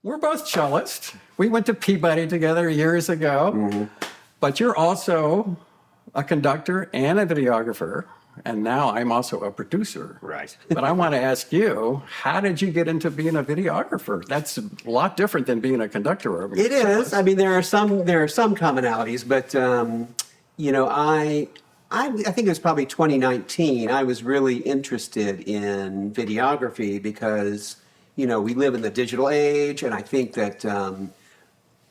We're both cellists. We went to Peabody together years ago, but you're also a conductor and a videographer, and now I'm also a producer. Right. But I want to ask you, how did you get into being a videographer? That's a lot different than being a conductor or a It is. cellist. I mean, there are some commonalities, but you know, I think it was probably 2019. I was really interested in videography because, you know, we live in the digital age, and I think that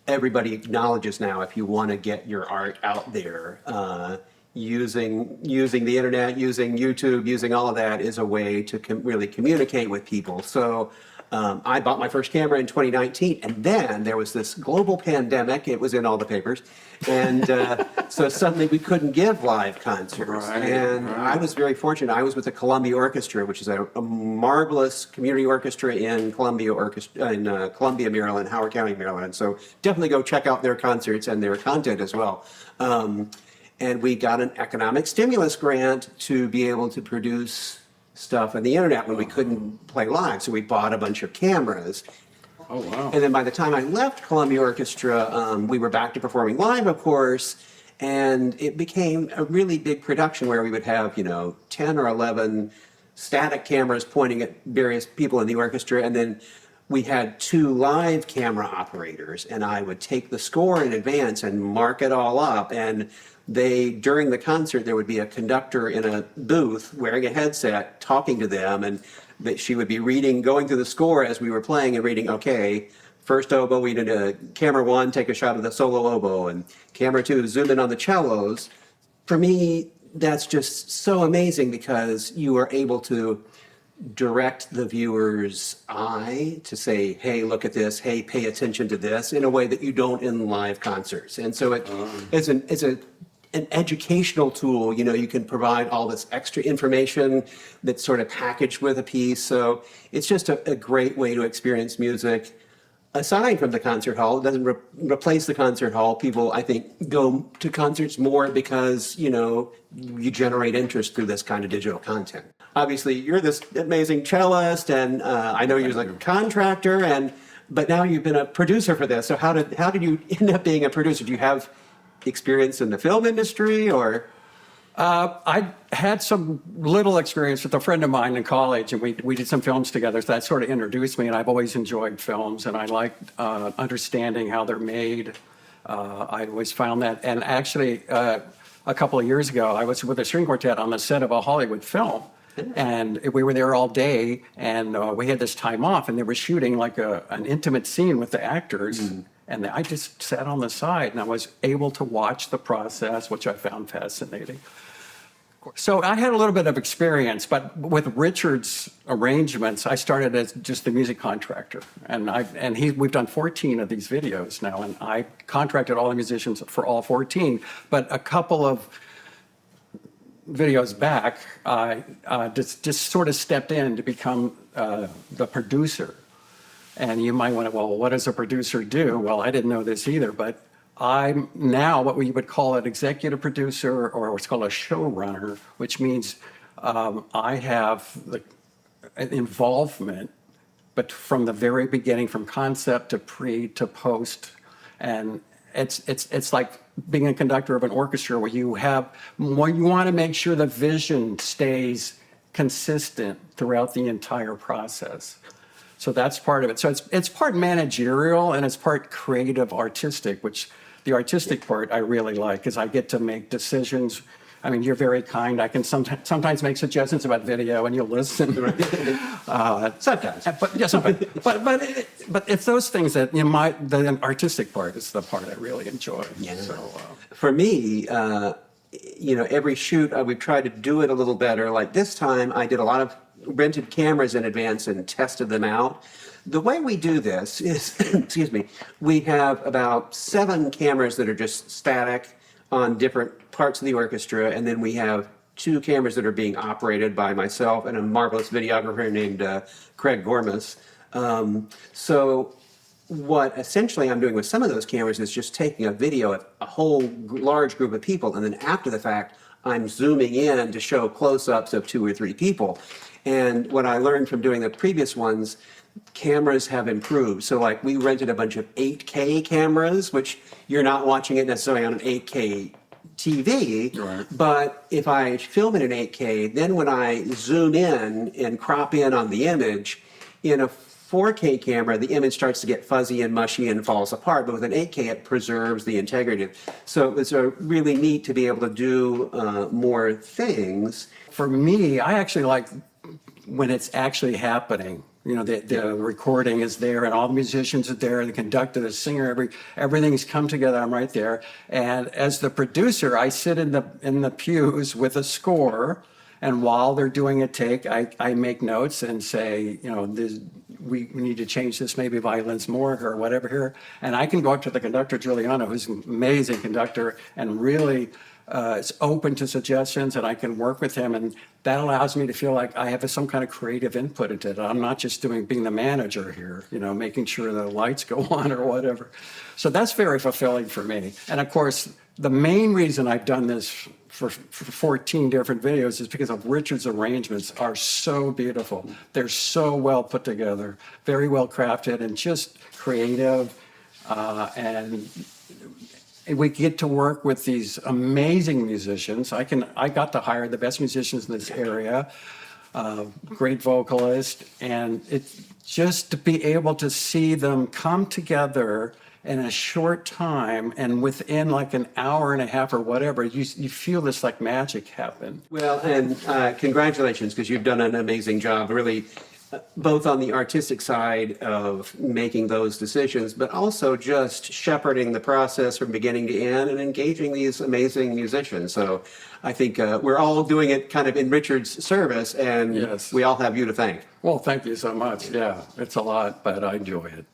everybody acknowledges now if you want to get your art out there, using the internet, using YouTube, using all of that is a way to really communicate with people. So I bought my first camera in 2019, and then there was this global pandemic. It was in all the papers. And so suddenly we couldn't give live concerts. Right. I was very fortunate. I was with the Columbia Orchestra, which is a marvelous community orchestra in Columbia, Maryland, Howard County, Maryland. So definitely go check out their concerts and their content as well. And we got an economic stimulus grant to be able to produce stuff on the internet when we couldn't play live. So we bought a bunch of cameras. Oh, wow. And then by the time I left Columbia Orchestra, we were back to performing live, of course, and it became a really big production where we would have, you know, 10 or 11 static cameras pointing at various people in the orchestra, and then we had 2 live camera operators, and I would take the score in advance and mark it all up, and during the concert, there would be a conductor in a booth wearing a headset talking to them, and she would be going through the score as we were playing and reading, okay, first oboe, we did a camera 1, take a shot of the solo oboe, and camera 2, zoom in on the cellos. For me, that's just so amazing because you are able to direct the viewer's eye to say, hey, look at this, hey, pay attention to this, in a way that you don't in live concerts. And so it's an educational tool. You know, you can provide all this extra information that's sort of packaged with a piece. So it's just a great way to experience music. Aside from the concert hall, it doesn't replace the concert hall. People, I think, go to concerts more because, you know, you generate interest through this kind of digital content. Obviously, you're this amazing cellist, and I know you're a contractor, but now you've been a producer for this. So how did you end up being a producer? Do you have experience in the film industry, or? I had some little experience with a friend of mine in college, and we did some films together. So that sort of introduced me, and I've always enjoyed films, and I like understanding how they're made. I always found that. And actually, a couple of years ago, I was with a string quartet on the set of a Hollywood film. And we were there all day, and we had this time off, and they were shooting like an intimate scene with the actors. And I just sat on the side, and I was able to watch the process, which I found fascinating. So I had a little bit of experience, but with Richard's arrangements, I started as just the music contractor. We've done 14 of these videos now, and I contracted all the musicians for all 14. But a couple of videos back, I just sort of stepped in to become the producer. And you might want to, well, what does a producer do? Well, I didn't know this either, but I'm now what we would call an executive producer, or what's called a showrunner, which means I have the involvement, but from the very beginning, from concept to pre to post. And it's like being a conductor of an orchestra where you want to make sure the vision stays consistent throughout the entire process. So that's part of it. So it's part managerial and it's part creative artistic, which the artistic part I really like because I get to make decisions. I mean, you're very kind. I can sometimes make suggestions about video and you'll listen. Sometimes. But it's those things that, you know, the artistic part is the part I really enjoy. Yeah. So, for me, you know, every shoot, we've tried to do it a little better. Like this time, I did a lot of rented cameras in advance and tested them out. The way we do this is, excuse me, we have about 7 cameras that are just static on different parts of the orchestra, and then we have 2 cameras that are being operated by myself and a marvelous videographer named Craig Gormas. So what essentially I'm doing with some of those cameras is just taking a video of a whole large group of people, and then after the fact, I'm zooming in to show close-ups of 2 or 3 people. And what I learned from doing the previous ones, cameras have improved. So like we rented a bunch of 8K cameras, which you're not watching it necessarily on an 8K TV, Right. but if I film it in 8K, then when I zoom in and crop in on the image, in a 4K camera, the image starts to get fuzzy and mushy and falls apart, but with an 8K, it preserves the integrity. So it was really neat to be able to do more things. For me, I actually like when it's actually happening. You know, the recording is there and all the musicians are there, the conductor, the singer, everything's come together. I'm right there. And as the producer, I sit in the pews with a score. And while they're doing a take, I make notes and say, you know, we need to change this, maybe violins more or whatever here. And I can go up to the conductor, Juliano, who's an amazing conductor and really is open to suggestions, and I can work with him. And that allows me to feel like I have some kind of creative input into it. I'm not just being the manager here, you know, making sure the lights go on or whatever. So that's very fulfilling for me. And of course, the main reason I've done this for 14 different videos is because of Richard's arrangements are so beautiful. They're so well put together, very well crafted, and just creative. And we get to work with these amazing musicians. I got to hire the best musicians in this area, great vocalist, and it's just to be able to see them come together in a short time, and within like an hour and a half or whatever, you feel this like magic happen. Well, and congratulations, because you've done an amazing job, really, both on the artistic side of making those decisions, but also just shepherding the process from beginning to end and engaging these amazing musicians. So I think we're all doing it kind of in Richard's service, and Yes. we all have you to thank. Well, thank you so much. Yeah, it's a lot, but I enjoy it.